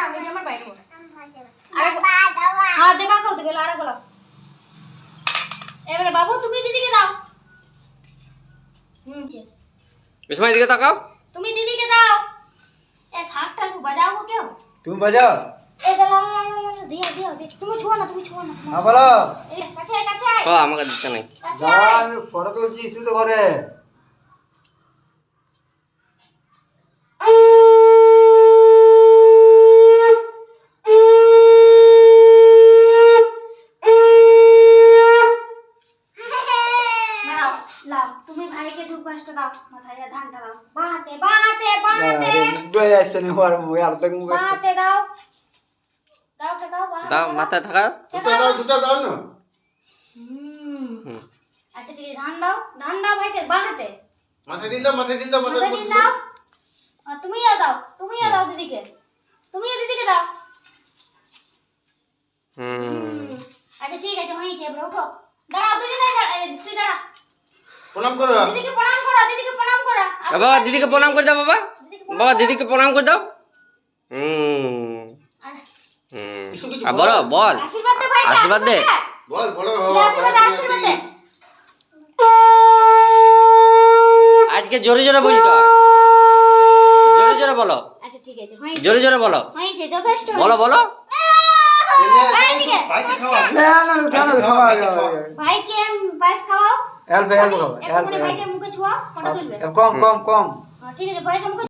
দাঁড়াও দিদি আমার বাইরে বলো হ্যাঁ দেবা কও দিবে আরে বলো এবারে বাবু তুমি দিদিকে দাও বিস্ময় দিকে তাকাও। তুমি দিদিকে দাও এ শাকটা বাজাও কেউ তুমি বাজাও। এই দাও দিও দিও তুমি ছোঁয়া না হ্যাঁ বলো। এই কাছে কাছে ও আমাকে দিতে নাই। যা আমি ফটো তুলছি শুধু ঘরে। নাও লাও তুমি ভাইকে ধূপ কাষ্টা দাও মাথায় ধানটা দাও বাহাতে ডয়ে আসছে না হওয়ার আর দেখ মুখ বাহাতে দাও দাও দাও মাথায় থাকা। দুটো দাও না। আচ্ছা ঠিক আছে ধান দাও ভাইকে বাহাতে মাথায় দিন দাও মাথায় দিন দাও আর তুমিও দাও দিদিকে দাও আচ্ছা ঠিক আছে হয়েছে এবার উঠো দাঁড়াও তুই দাঁড়া প্রণাম করো। দিদিকে প্রণাম করো বাবা দিদিকে প্রণাম করে দাও। বাবা দিদিকে প্রণাম করে দাও। বলো বল আশীর্বাদ দে। বল বড় আশীর্বাদ দে আজকে জোরে জোরে বলতে হয়, জোরে বলো। আচ্ছা ঠিক আছে হয়েছে জোরে বলো। হয়েছে যথেষ্ট বলো ভাইকে খাওয়া না না খাওয়া ভাইকে পায়েস খাওয়াও এলবে খাওয়া ভাইকে মুখে ছোঁয়াও ফটো তুলবে কম ঠিক আছে ভাইকে মুখে